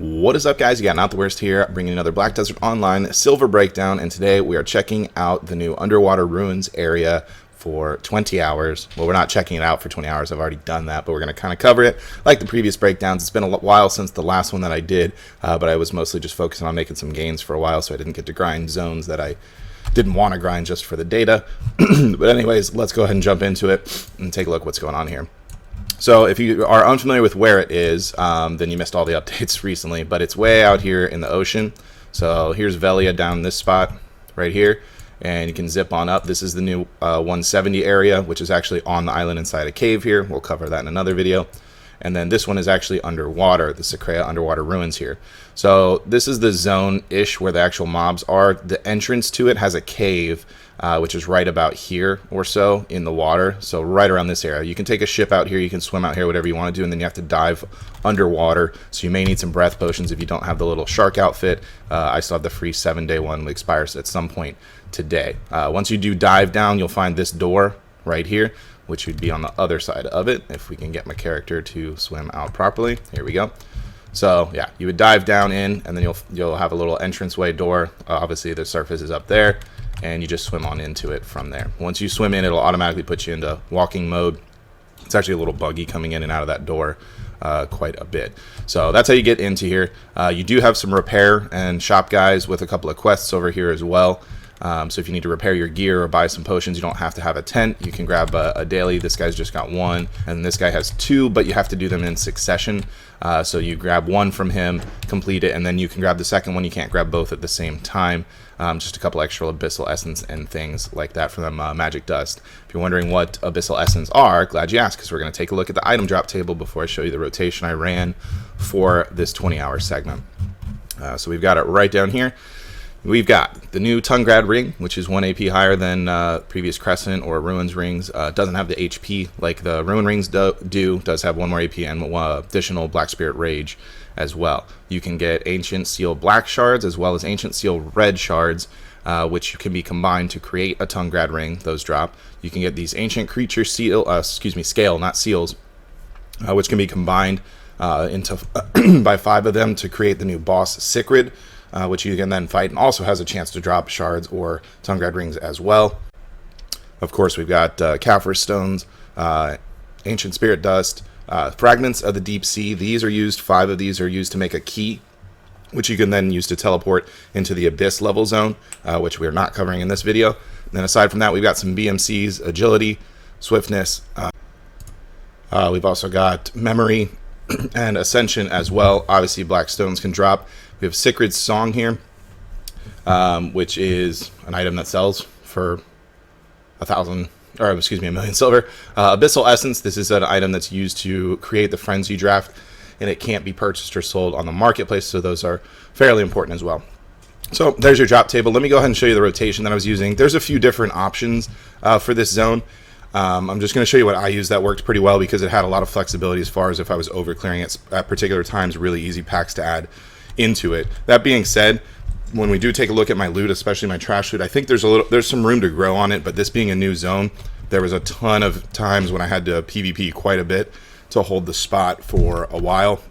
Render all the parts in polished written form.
What is up, guys? You got Not the Worst here, bringing another Black Desert Online silver breakdown, and today we are checking out the new underwater ruins area for 20 hours. Well, we're not checking it out for 20 hours. I've already done that, but we're going to kind of cover it like the previous breakdowns. It's been a while since the last one that I did, but I was mostly just focusing on making some gains for a while, so I didn't get to grind zones that I didn't want to grind just for the data. But anyways, let's go ahead and jump into it and take a look what's going on here. So if you are unfamiliar with where it is, then you missed all the updates recently, but it's way out here in the ocean. So here's Velia down this spot right here, and you can zip on up. This is the new 170 area, which is actually on the island inside a cave here. We'll cover that in another video. And then this one is actually underwater, the Sycraia underwater ruins here. So this is the zone-ish where the actual mobs are. The entrance to it has a cave, which is right about here or so in the water. So right around this area. You can take a ship out here, you can swim out here, whatever you want to do, and then you have to dive underwater. So you may need some breath potions if you don't have the little shark outfit. I still have the free 7-day one, which expires at some point today. Once you do dive down, you'll find this door right here, which would be on the other side of it, if we can get my character to swim out properly. Here we go. So yeah, you would dive down in, and then you'll have a little entranceway door. Obviously the surface is up there, and you just swim on into it from there. Once you swim in, it'll automatically put you into walking mode. It's actually a little buggy coming in and out of that door quite a bit. So that's how you get into here. You do have some repair and shop guys with a couple of quests over here as well. So if you need to repair your gear or buy some potions, you don't have to have a tent. You can grab a daily. This guy's just got one, and this guy has two, but you have to do them in succession. So you grab one from him, complete it, and then you can grab the second one. You can't grab both at the same time. Just a couple extra Bissell Essence and things like that from Magic Dust. If you're wondering what Bissell Essence are, glad you asked, because we're going to take a look at the item drop table before I show you the rotation I ran for this 20-hour segment. So we've got it right down here. We've got the new Tungrad ring, which is 1 AP higher than previous Crescent or Ruins rings. Doesn't have the HP like the Ruin rings do. Does have 1 more AP and additional Black Spirit Rage as well. You can get Ancient Seal Black shards as well as Ancient Seal Red shards, which can be combined to create a Tungrad ring. Those drop. You can get these Ancient Creature Scale, not seals, which can be combined into by 5 of them to create the new boss Sycraia, which you can then fight, and also has a chance to drop shards or Tungrad rings as well. Of course, we've got Kaffir stones, ancient spirit dust, fragments of the deep sea. These are used, 5 of these are used to make a key, which you can then use to teleport into the abyss level zone, which we're not covering in this video. And then aside from that, we've got some BMCs, agility, swiftness. We've also got memory and ascension as well. Obviously, black stones can drop. We have Sycraia's Song here, which is an item that sells for a million silver. Bissell Essence, this is an item that's used to create the Frenzy draft, and it can't be purchased or sold on the marketplace, so those are fairly important as well. So there's your drop table. Let me go ahead and show you the rotation that I was using. There's a few different options for this zone. I'm just going to show you what I used that worked pretty well, because it had a lot of flexibility as far as if I was over clearing it at particular times, really easy packs to add into it. That being said, when we do take a look at my loot, especially my trash loot, I think there's some room to grow on it, but this being a new zone, there was a ton of times when I had to PvP quite a bit to hold the spot for a while.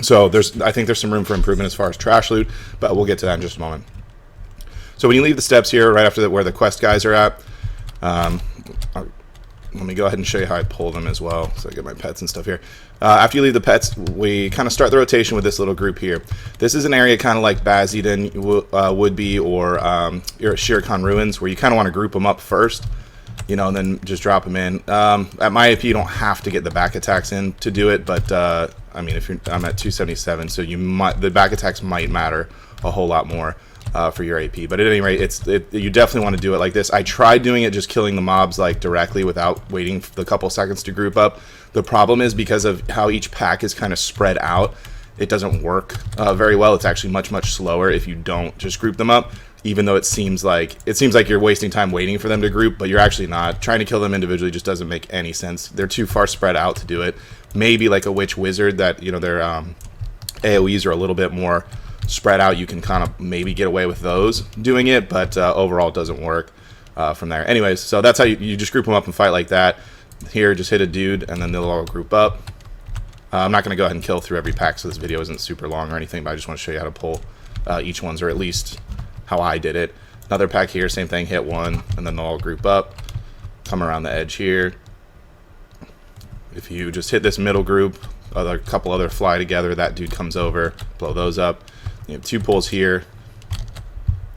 So I think there's some room for improvement as far as trash loot, but we'll get to that in just a moment. So when you leave the steps here, right after where the quest guys are at, let me go ahead and show you how I pull them as well. So I get my pets and stuff here. After you leave the pets, we kind of start the rotation with this little group here. This is an area kind of like Baziden would be, or your Shirkan Ruins, where you kind of want to group them up first, you know, and then just drop them in. At my AP, you don't have to get the back attacks in to do it, but I mean, I'm at 277, so the back attacks might matter a whole lot more for your AP. But at any rate, you definitely want to do it like this. I tried doing it just killing the mobs like directly without waiting the couple seconds to group up. The problem is, because of how each pack is kind of spread out, it doesn't work very well. It's actually much slower if you don't just group them up, even though it seems like you're wasting time waiting for them to group, but you're actually not. Trying to kill them individually just doesn't make any sense. They're too far spread out to do it. Maybe like a witch wizard that, you know, their AoEs are a little bit more spread out, you can kind of maybe get away with those doing it, but overall it doesn't work from there. Anyways, so that's how you just group them up and fight like that. Here, just hit a dude, and then they'll all group up. I'm not going to go ahead and kill through every pack, so this video isn't super long or anything, but I just want to show you how to pull each ones, or at least how I did it. Another pack here, same thing, hit one, and then they'll all group up, come around the edge here. If you just hit this middle group, a couple other fly together, that dude comes over, blow those up. You have 2 pulls here,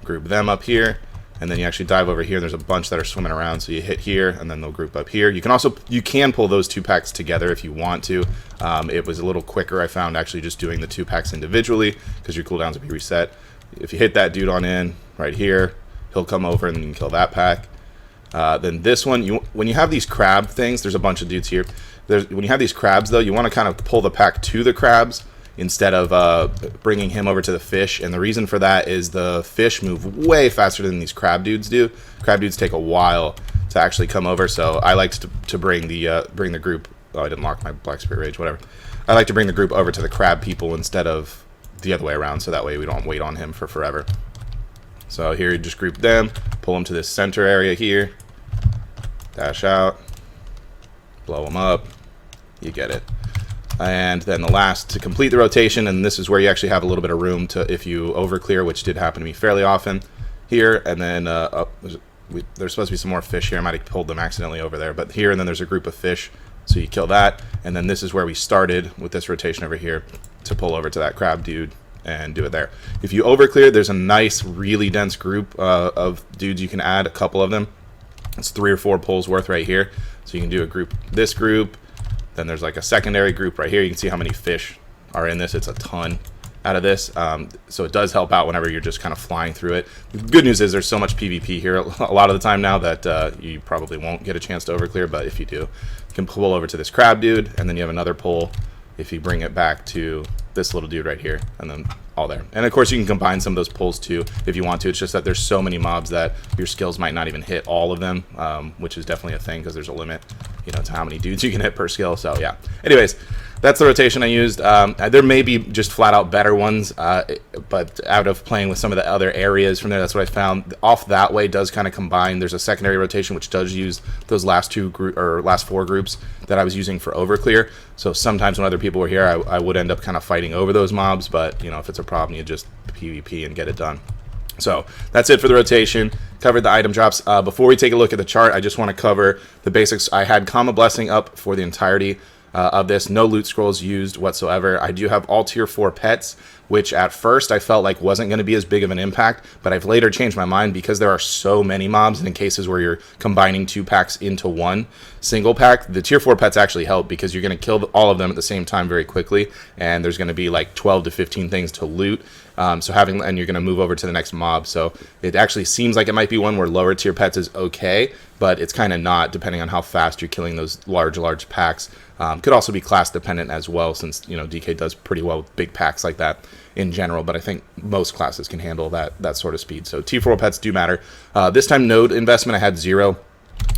group them up here, and then you actually dive over here. There's a bunch that are swimming around, so you hit here, and then they'll group up here. You can pull those 2 packs together if you want to. It was a little quicker, I found, actually just doing the 2 packs individually, because your cooldowns will be reset. If you hit that dude on in right here, he'll come over and you can kill that pack. Then this one, when you have these crab things, there's a bunch of dudes here. When you have these crabs, though, you want to kind of pull the pack to the crabs instead of bringing him over to the fish. And the reason for that is the fish move way faster than these crab dudes do. Crab dudes take a while to actually come over, so I like to bring the group. Oh, I didn't lock my Black Spirit Rage, whatever. I like to bring the group over to the crab people instead of the other way around, so that way we don't wait on him for forever. So here you just group them, pull them to this center area here, dash out, blow them up, you get it. And then the last, to complete the rotation, and this is where you actually have a little bit of room to, if you overclear, which did happen to me fairly often here, and then there's supposed to be some more fish here. I might have pulled them accidentally over there, but here, and then there's a group of fish, so you kill that, and then this is where we started with this rotation over here to pull over to that crab dude and do it there. If you overclear, there's a nice, really dense group of dudes you can add, a couple of them. It's 3 or 4 pulls worth right here. So you can do a group, this group, then there's like a secondary group right here. You can see how many fish are in this. It's a ton out of this. So it does help out whenever you're just kind of flying through it. The good news is there's so much PvP here a lot of the time now that you probably won't get a chance to overclear, but if you do, you can pull over to this crab dude, and then you have another pull if you bring it back to this little dude right here, and then all there. And of course you can combine some of those pulls too if you want to. It's just that there's so many mobs that your skills might not even hit all of them, which is definitely a thing because there's a limit, you know, to how many dudes you can hit per skill. So yeah, anyways, that's the rotation I used. There may be just flat out better ones, but out of playing with some of the other areas from there, that's what I found. Off that way does kind of combine. There's a secondary rotation which does use those last 4 groups that I was using for overclear. So sometimes when other people were here, I would end up kind of fighting over those mobs, but you know, if it's a problem, you just PvP and get it done. So that's it for the rotation. Covered the item drops. Before we take a look at the chart, I just want to cover the basics. I had Comma Blessing up for the entirety of this. No loot scrolls used whatsoever. I do have all tier 4 pets, which at first I felt like wasn't going to be as big of an impact, but I've later changed my mind because there are so many mobs, and in cases where you're combining 2 packs into one single pack, the tier 4 pets actually help because you're going to kill all of them at the same time very quickly, and there's going to be like 12 to 15 things to loot. And you're going to move over to the next mob. So it actually seems like it might be one where lower tier pets is okay, but it's kind of not, depending on how fast you're killing those large packs. Could also be class dependent as well, since you know DK does pretty well with big packs like that in general, but I think most classes can handle that sort of speed. So tier 4 pets do matter. This time node investment I had 0.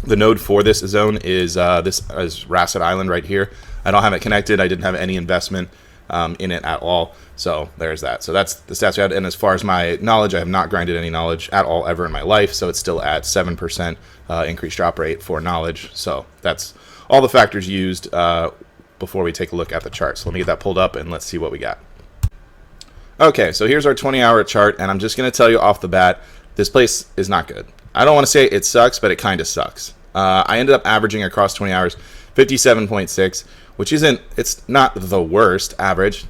The node for this zone is this is Rasset Island right here. I don't have it connected. I didn't have any investment in it at all. So there's that. So that's the stats we had. And as far as my knowledge, I have not grinded any knowledge at all ever in my life. So it's still at 7% increased drop rate for knowledge. So that's all the factors used before we take a look at the chart. So let me get that pulled up and let's see what we got. Okay, so here's our 20-hour chart, and I'm just going to tell you off the bat, this place is not good. I don't want to say it sucks, but it kind of sucks. I ended up averaging across 20 hours 57.6, which it's not the worst average.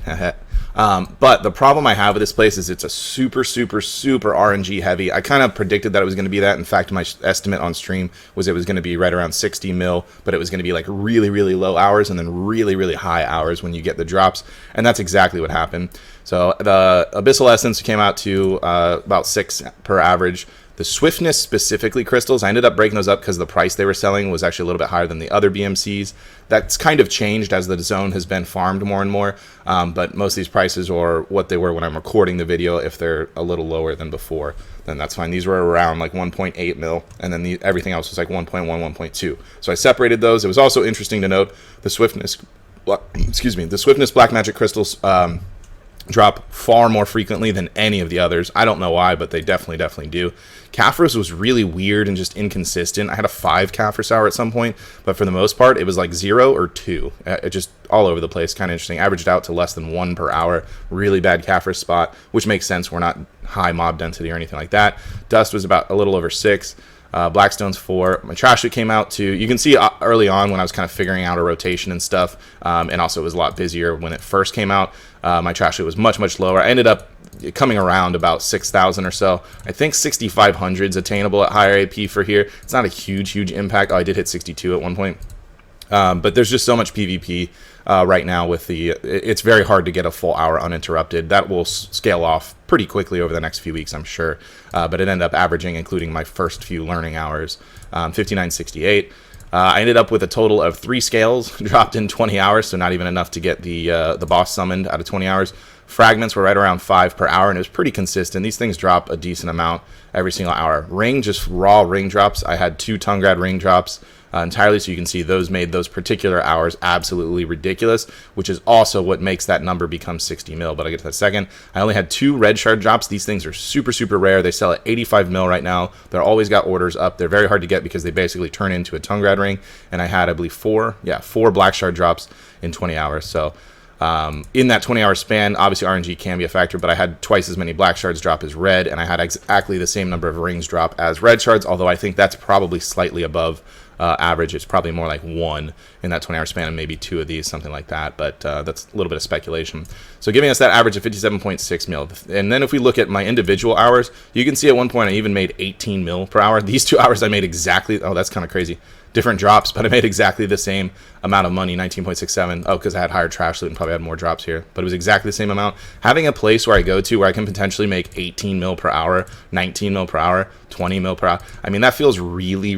But the problem I have with this place is it's a super RNG heavy. I kind of predicted that it was going to be that. In fact, my estimate on stream was it was going to be right around 60 mil, but it was going to be like really low hours and then really high hours when you get the drops. And that's exactly what happened. So the Bissell Essence came out to about 6 per average. The swiftness, specifically crystals, I ended up breaking those up because the price they were selling was actually a little bit higher than the other BMCs. That's kind of changed as the zone has been farmed more and more, but most of these prices are what they were when I'm recording the video. If they're a little lower than before, then that's fine. These were around like 1.8 mil, and then everything else was like 1.1, 1.2. So I separated those. It was also interesting to note the swiftness, the swiftness black magic crystals drop far more frequently than any of the others. I don't know why, but they definitely do. Caphras was really weird and just inconsistent. I had a 5 Caphras hour at some point, but for the most part, it was like 0 or 2. It just all over the place, kind of interesting. Averaged out to less than 1 per hour. Really bad Caphras spot, which makes sense. We're not high mob density or anything like that. Dust was about a little over 6. Blackstone's 4. My trash chute came out to, you can see early on when I was kind of figuring out a rotation and stuff, and also it was a lot busier when it first came out. My trash chute was much lower. I ended up coming around about 6,000 or so. I think 6,500 is attainable at higher AP for here. It's not a huge impact. Oh, I did hit 62 at one point. But there's just so much PvP right now with it's very hard to get a full hour uninterrupted. That will scale off pretty quickly over the next few weeks, I'm sure. But it ended up averaging, including my first few learning hours, 5968. I ended up with a total of 3 scales dropped in 20 hours, so not even enough to get the boss summoned out of 20 hours. Fragments were right around 5 per hour, and it was pretty consistent. These things drop a decent amount every single hour. Ring, just raw ring drops. I had 2 Tungrad ring drops entirely, so you can see those made those particular hours absolutely ridiculous, which is also what makes that number become 60 mil, but I'll get to that in a second. I only had 2 red shard drops. These things are super rare. They sell at 85 mil right now. They're always got orders up. They're very hard to get because they basically turn into a Tungrad ring, and I had, I believe, 4 black shard drops in 20 hours. So in that 20-hour span, obviously RNG can be a factor, but I had twice as many black shards drop as red, and I had exactly the same number of rings drop as red shards, although I think that's probably slightly above average. It's probably more like 1 in that 20-hour span, and maybe 2 of these, something like that, but that's a little bit of speculation. So giving us that average of 57.6 mil. And then if we look at my individual hours, you can see at one point I even made 18 mil per hour. These 2 hours I made exactly, oh, that's kind of crazy. Different drops, but I made exactly the same amount of money, 19.67. Oh, because I had higher trash loot and probably had more drops here, but it was exactly the same amount. Having a place where I go to where I can potentially make 18 mil per hour, 19 mil per hour, 20 mil per hour, I mean, that feels really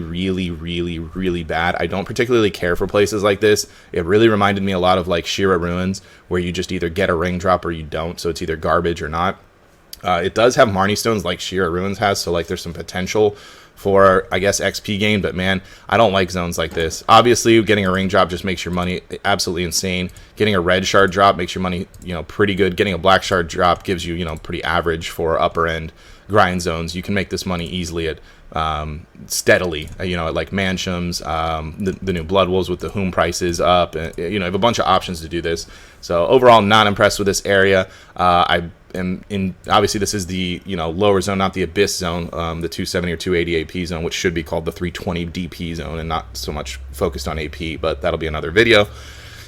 bad. I don't particularly care for places like this. It really reminded me a lot of like Shira Ruins, where you just either get a ring drop or you don't, so it's either garbage or not. It does have Marnie stones like Shira Ruins has, so like there's some potential for, I guess, XP gain, but man, I don't like zones like this. Obviously, getting a ring drop just makes your money absolutely insane. Getting a red shard drop makes your money, pretty good. Getting a black shard drop gives you, pretty average for upper end grind zones. You can make this money easily at steadily, at like Manshams, the new Blood Wolves with the Whom prices up, you have a bunch of options to do this. So overall, not impressed with this area. Obviously this is the lower zone, not the Abyss zone, the 270 or 280 AP zone, which should be called the 320 DP zone and not so much focused on AP, but that'll be another video.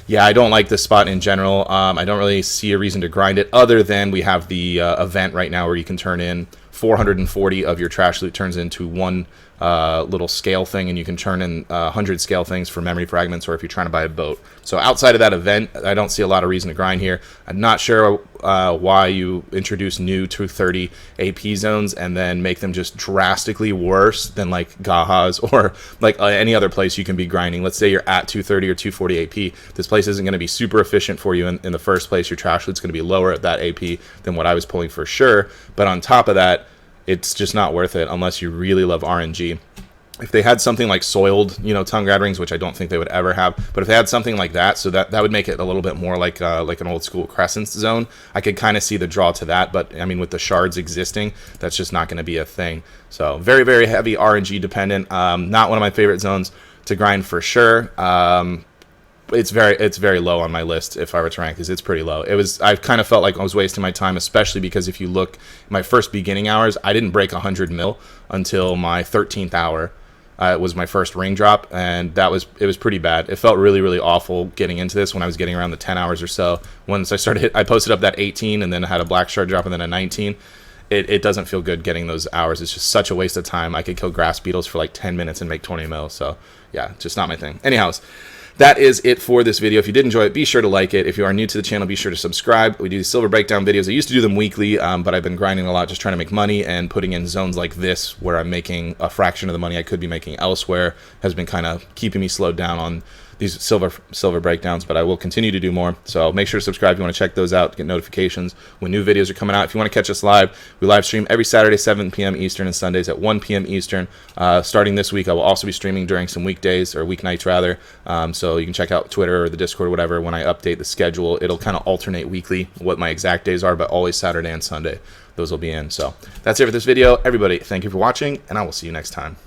Yeah, I don't like this spot in general. I don't really see a reason to grind it, other than we have the event right now where you can turn in 440 of your trash loot turns into 1 little scale thing, and you can turn in 100 scale things for memory fragments, or if you're trying to buy a boat. So outside of that event, I don't see a lot of reason to grind here. I'm not sure why you introduce new 230 AP zones and then make them just drastically worse than like Gaha's or like any other place you can be grinding. Let's say you're at 230 or 240 AP. This place isn't going to be super efficient for you in the first place. Your trash loot's going to be lower at that AP than what I was pulling for sure. But on top of that, it's just not worth it unless you really love RNG. If they had something like soiled, Tungrad rings, which I don't think they would ever have, but if they had something like that, so that would make it a little bit more like an old school Crescents zone, I could kind of see the draw to that. But I mean, with the shards existing, that's just not going to be a thing. So very heavy RNG dependent. Not one of my favorite zones to grind for sure. It's very low on my list if I were to rank, because it's pretty low. I kind of felt like I was wasting my time, especially because if you look my first beginning hours, I didn't break 100 mil until my 13th hour. It was my first ring drop, and it was pretty bad. It felt really awful getting into this when I was getting around the 10 hours or so. Once I posted up that 18 and then I had a black shard drop and then a 19. It doesn't feel good getting those hours. It's just such a waste of time. I could kill grass beetles for like 10 minutes and make 20 mil. So yeah, just not my thing. Anyhows, that is it for this video. If you did enjoy it, be sure to like it. If you are new to the channel, be sure to subscribe. We do silver breakdown videos. I used to do them weekly, but I've been grinding a lot, just trying to make money, and putting in zones like this where I'm making a fraction of the money I could be making elsewhere has been kind of keeping me slowed down on these silver breakdowns, but I will continue to do more. So make sure to subscribe if you want to check those out, get notifications when new videos are coming out. If you want to catch us live, we live stream every Saturday 7 p.m. Eastern and Sundays at 1 p.m. Eastern. Starting this week, I will also be streaming during some weekdays, or weeknights rather. So you can check out Twitter or the Discord or whatever. When I update the schedule, it'll kind of alternate weekly what my exact days are, but always Saturday and Sunday. Those will be in. So that's it for this video. Everybody, thank you for watching, and I will see you next time.